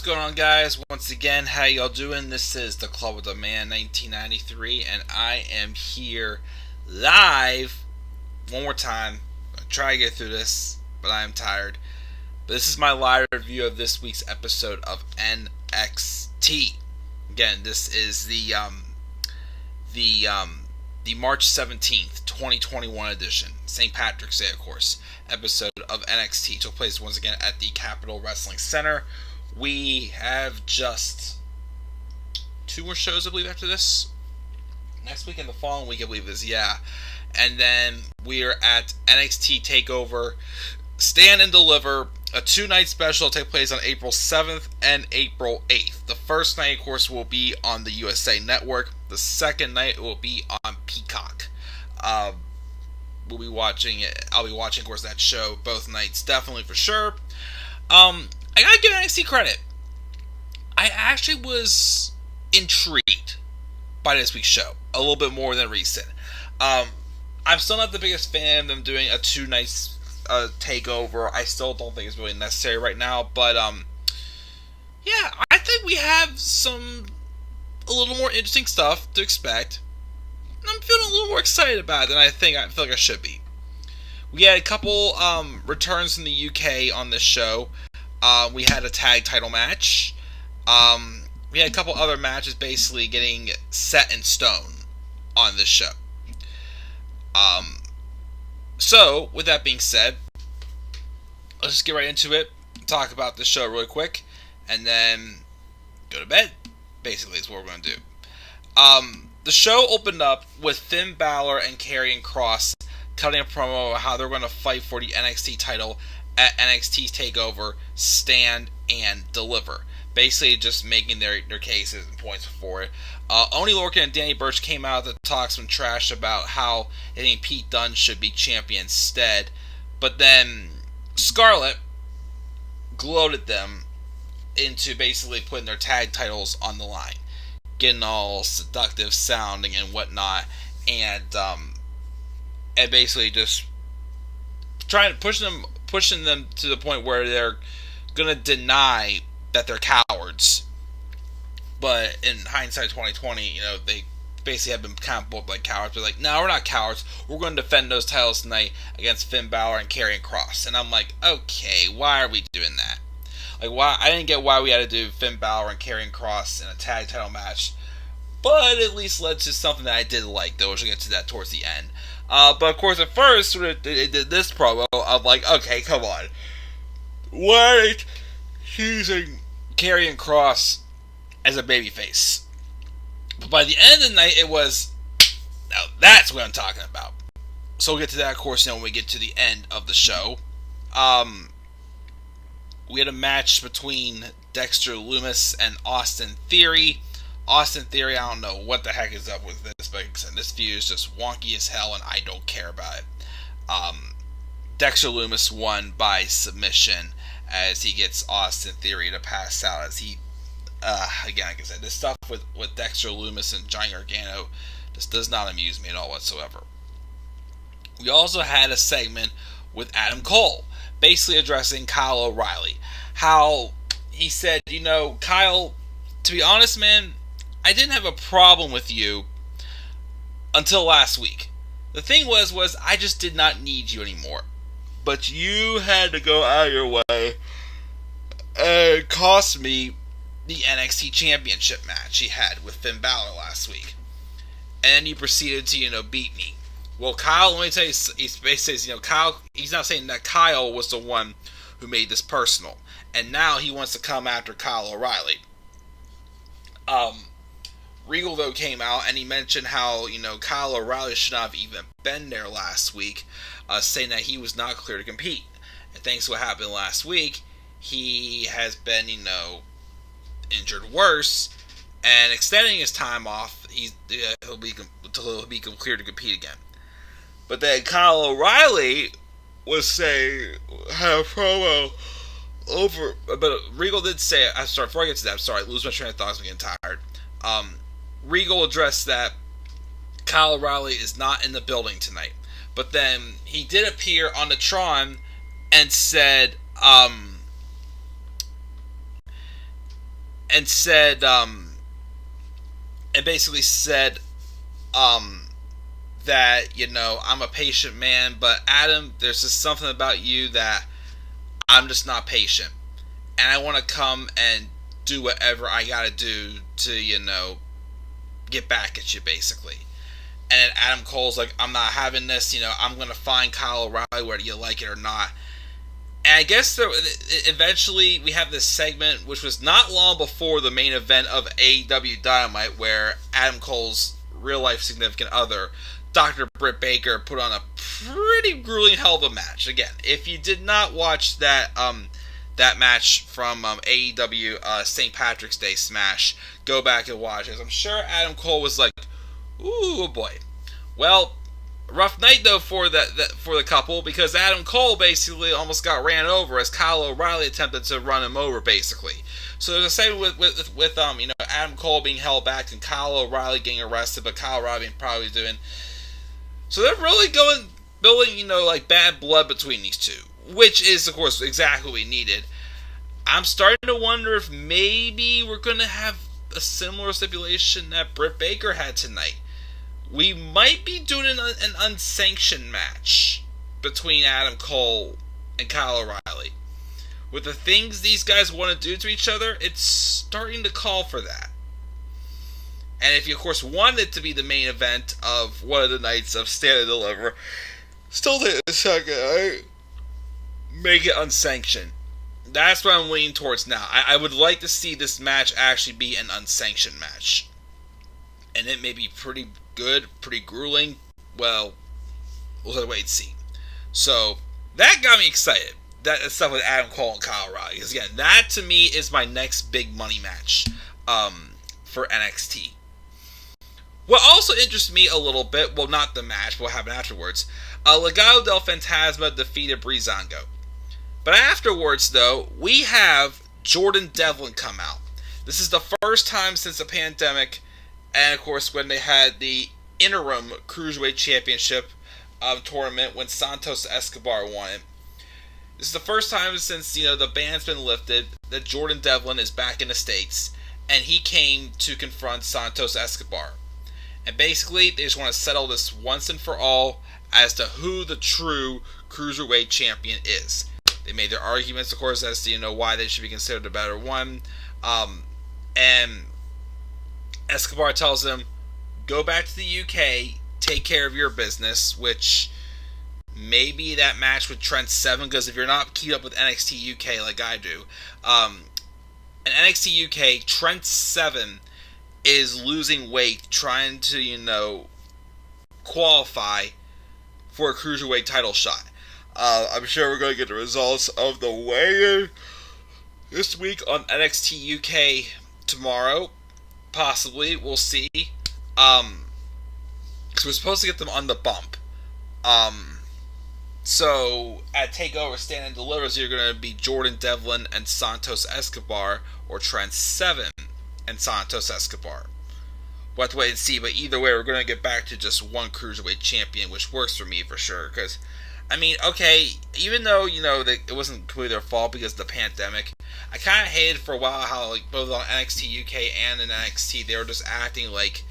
What's going on, guys? Once again, how y'all doing? This is the Club of the Man 1993, and I am here live one more time. I'm going to try to get through this, but I am tired. But this is my live review of this week's episode of NXT. Again, this is the March 17th, 2021 edition, St. Patrick's Day, of course, episode of NXT. Took place once again at the Capitol Wrestling Center. We have just 2 more shows, I believe, after this. Next week and the following week, I believe, and then we are at NXT TakeOver Stand and Deliver, a 2-night special will take place on April 7th and April 8th. The first night, of course, will be on the USA Network. The second night will be on Peacock. We'll be watching it. I'll be watching, of course, that show both nights, definitely for sure. I gotta give NXT credit. I actually was intrigued by this week's show a little bit more than recent. I'm still not the biggest fan of them doing a 2-night takeover. I still don't think it's really necessary right now, but yeah, I think we have a little more interesting stuff to expect. I'm feeling a little more excited about it than I feel like I should be. We had a couple returns from the UK on this show. We had a tag title match. We had a couple other matches basically getting set in stone on this show. So, with that being said, let's just get right into it, talk about the show really quick, and then go to bed, basically, is what we're going to do. The show opened up with Finn Balor and Karrion Kross cutting a promo about how they're going to fight for the NXT title at NXT TakeOver Stand and Deliver. Basically, just making their cases and points for it. Oney Lorcan and Danny Burch came out to talk some trash about how they think Pete Dunne should be champion instead. But then Scarlett gloated them into basically putting their tag titles on the line, getting all seductive sounding and whatnot, and basically just trying to pushing them to the point where they're gonna deny that they're cowards. But in hindsight 2020, they basically have been kind of both like cowards. They're like, no, we're not cowards. We're going to defend those titles tonight against Finn Balor and Karrion Kross. And I'm like, okay, why are we doing that? Like, why? I didn't get why we had to do Finn Balor and Karrion Kross in a tag title match. But at least led to something that I did like, though. We'll get to that towards the end. But of course, at first, when they did this promo, I'm like, okay, come on. Why using Karrion Kross as a babyface? But by the end of the night, it was, now that's what I'm talking about. So we'll get to that, of course, when we get to the end of the show. We had a match between Dexter Lumis and Austin Theory. Austin Theory, I don't know what the heck is up with this, but this feud is just wonky as hell, and I don't care about it. Dexter Lumis won by submission as he gets Austin Theory to pass out. As he, again, like I said, this stuff with Dexter Lumis and Johnny Gargano just does not amuse me at all whatsoever. We also had a segment with Adam Cole, basically addressing Kyle O'Reilly. How he said, Kyle, to be honest, man, I didn't have a problem with you until last week. The thing was I just did not need you anymore. But you had to go out of your way and cost me the NXT Championship match he had with Finn Balor last week. And then you proceeded to, beat me. Well, Kyle, let me tell you, he basically says, Kyle, he's not saying that Kyle was the one who made this personal. And now he wants to come after Kyle O'Reilly. Regal, though, came out and he mentioned how, Kyle O'Reilly should not have even been there last week, saying that he was not clear to compete. And thanks to what happened last week, he has been, injured worse, and extending his time off, he'll be clear to compete again. But then Kyle O'Reilly was saying, had a promo over, but Regal did say, before I get to that, I'm sorry, I lose my train of thoughts, I'm getting tired. Regal addressed that Kyle O'Reilly is not in the building tonight. But then he did appear on the Tron and said and said, and basically said, that, I'm a patient man, but Adam, there's just something about you that I'm just not patient. And I want to come and do whatever I gotta do to, get back at you, basically. And then Adam Cole's like, I'm not having this, I'm going to find Kyle O'Reilly whether you like it or not. And I guess eventually we have this segment, which was not long before the main event of AEW Dynamite, where Adam Cole's real-life significant other, Dr. Britt Baker, put on a pretty grueling hell of a match. Again, if you did not watch that match from AEW St. Patrick's Day Smash, go back and watch it. I'm sure Adam Cole was like, ooh boy. Well, rough night though for the couple, because Adam Cole basically almost got ran over as Kyle O'Reilly attempted to run him over, basically. So there's a segment with Adam Cole being held back and Kyle O'Reilly getting arrested, but Kyle O'Reilly probably doing. So they're really building like bad blood between these two, which is of course exactly what we needed. I'm starting to wonder if maybe we're going to have a similar stipulation that Britt Baker had tonight. We might be doing an unsanctioned match between Adam Cole and Kyle O'Reilly. With the things these guys want to do to each other, it's starting to call for that. And if you, of course, want it to be the main event of one of the nights of Stand and Deliver, still take a second, right? Make it unsanctioned. That's what I'm leaning towards now. I would like to see this match actually be an unsanctioned match. And it may be pretty good, pretty grueling. Well, we'll have to wait and see. So, that got me excited. That stuff with Adam Cole and Kyle O'Reilly. Because again, that to me is my next big money match for NXT. What also interests me a little bit, well, not the match, but what happened afterwards. Legado del Fantasma defeated Breezango. But afterwards, though, we have Jordan Devlin come out. This is the first time since the pandemic, and of course when they had the interim Cruiserweight Championship tournament when Santos Escobar won it. This is the first time since, the ban's been lifted that Jordan Devlin is back in the States, and he came to confront Santos Escobar. And basically, they just want to settle this once and for all as to who the true Cruiserweight Champion is. They made their arguments, of course, as to, why they should be considered the better one. And Escobar tells them, go back to the UK, take care of your business, which maybe that match with Trent Seven, because if you're not keyed up with NXT UK like I do, in NXT UK, Trent Seven is losing weight, trying to, qualify for a Cruiserweight title shot. I'm sure we're going to get the results of the weigh-in this week on NXT UK tomorrow. Possibly. We'll see. Because we're supposed to get them on the bump. So, at TakeOver Stand and Deliver, you're going to be Jordan Devlin and Santos Escobar, or Trent Seven and Santos Escobar. We'll have to wait and see, but either way, we're going to get back to just one Cruiserweight champion, which works for me for sure, because okay, even though, that it wasn't completely their fault because of the pandemic, I kind of hated for a while how, both on NXT UK and in NXT, they were just acting like,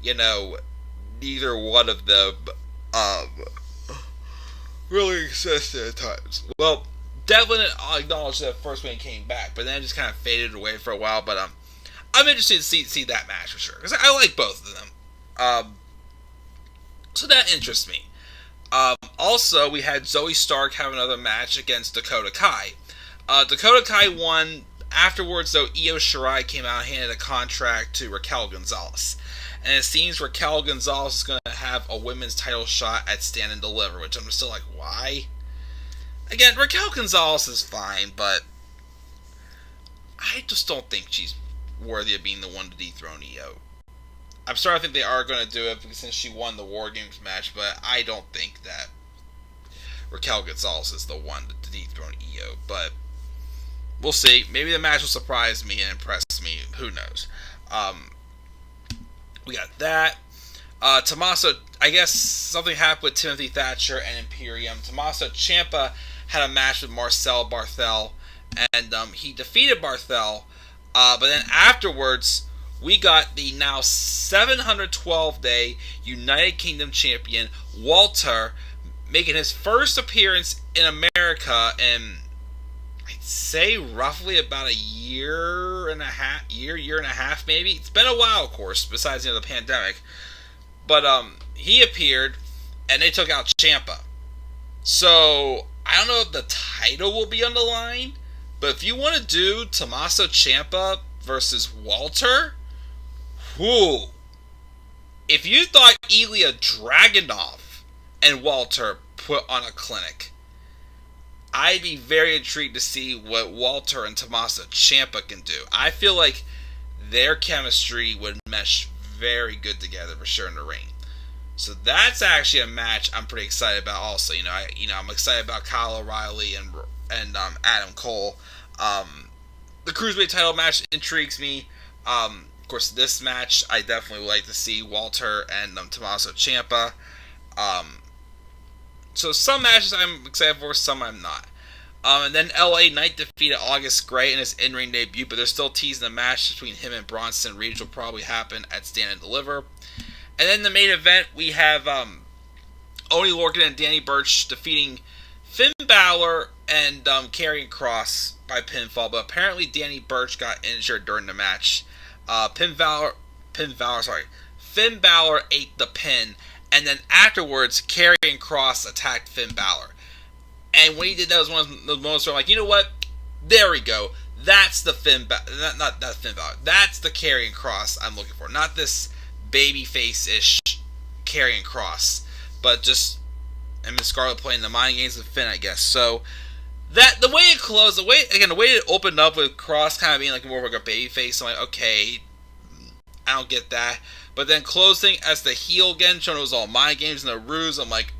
neither one of them, really existed at times. Well, Devlin acknowledged that first when he came back, but then it just kind of faded away for a while, but, I'm interested to see that match for sure, because I like both of them. So that interests me. Also, we had Zoe Stark have another match against Dakota Kai. Dakota Kai won. Afterwards, though, Io Shirai came out and handed a contract to Raquel Gonzalez. And it seems Raquel Gonzalez is going to have a women's title shot at Stand and Deliver, which I'm still like, why? Again, Raquel Gonzalez is fine, but I just don't think she's worthy of being the one to dethrone Io. I'm starting to think they are going to do it because since she won the War Games match, but I don't think that Raquel Gonzalez is the one to dethrone Io. But we'll see. Maybe the match will surprise me and impress me. Who knows? We got that. Tommaso, I guess something happened with Timothy Thatcher and Imperium. Tommaso Ciampa had a match with Marcel Barthel, and he defeated Barthel But then afterwards, we got the now 712-day United Kingdom champion Walter making his first appearance in America in, I'd say, roughly about a year and a half maybe. It's been a while, of course, besides the pandemic. But he appeared and they took out Ciampa. So I don't know if the title will be on the line, but if you want to do Tommaso Ciampa versus Walter, whoo! If you thought Ilya Dragunov and Walter put on a clinic, I'd be very intrigued to see what Walter and Tommaso Ciampa can do. I feel like their chemistry would mesh very good together for sure in the ring. So that's actually a match I'm pretty excited about. Also, I'm excited about Kyle O'Reilly and Adam Cole. The Cruiserweight title match intrigues me. Of course, this match I definitely would like to see Walter and Tommaso Ciampa. So some matches I'm excited for, some I'm not. And then LA Knight defeated August Gray in his in-ring debut, but they're still teasing a match between him and Bronson Reed, which will probably happen at Stand and Deliver. And then the main event, we have Oney Lorcan and Danny Burch defeating Finn Balor and Karrion Kross by pinfall, but apparently Danny Burch got injured during the match. Finn Balor ate the pin, and then afterwards, Karrion Kross attacked Finn Balor. And when he did that, was one of the moments where I'm like, you know what? There we go. That's the not Finn Balor. That's the Karrion Kross I'm looking for. Not this babyface-ish Karrion Kross, but just Scarlett playing the mind games with Finn, I guess. So that the way it closed, the way it opened up with Kross kind of being like more of like a babyface, I'm like, okay, I don't get that. But then closing as the heel again, showing it was all mind games and a ruse, I'm like,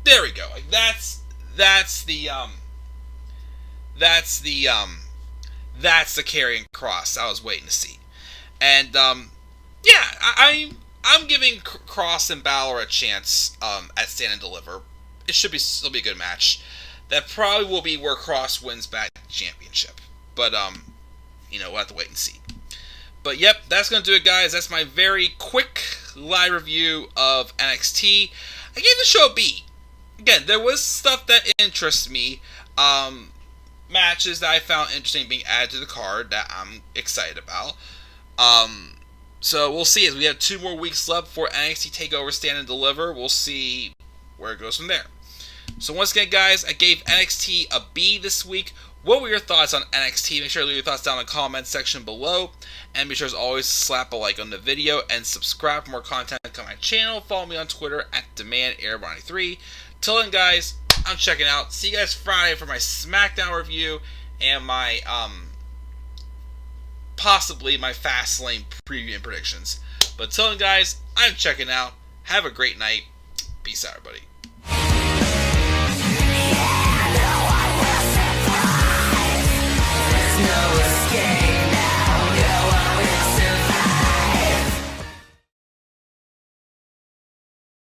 there we go. Like that's the Karrion Kross I was waiting to see. And yeah, I'm giving Kross and Balor a chance at Stand and Deliver. It should still be a good match. That probably will be where Kross wins back the championship. But we'll have to wait and see. But yep, that's gonna do it, guys. That's my very quick live review of NXT. I gave the show a B. Again, there was stuff that interests me. Matches that I found interesting being added to the card that I'm excited about. So we'll see as we have 2 more weeks left for NXT TakeOver Stand and Deliver. We'll see where it goes from there. So once again, guys, I gave NXT a B this week. What were your thoughts on NXT? Make sure to leave your thoughts down in the comments section below. And be sure as always to slap a like on the video and subscribe for more content on my channel. Follow me on Twitter at DemandAir93. Till then, guys, I'm checking out. See you guys Friday for my SmackDown review and my possibly my Fastlane preview and predictions. But till then, guys, I'm checking out. Have a great night. Peace out, everybody.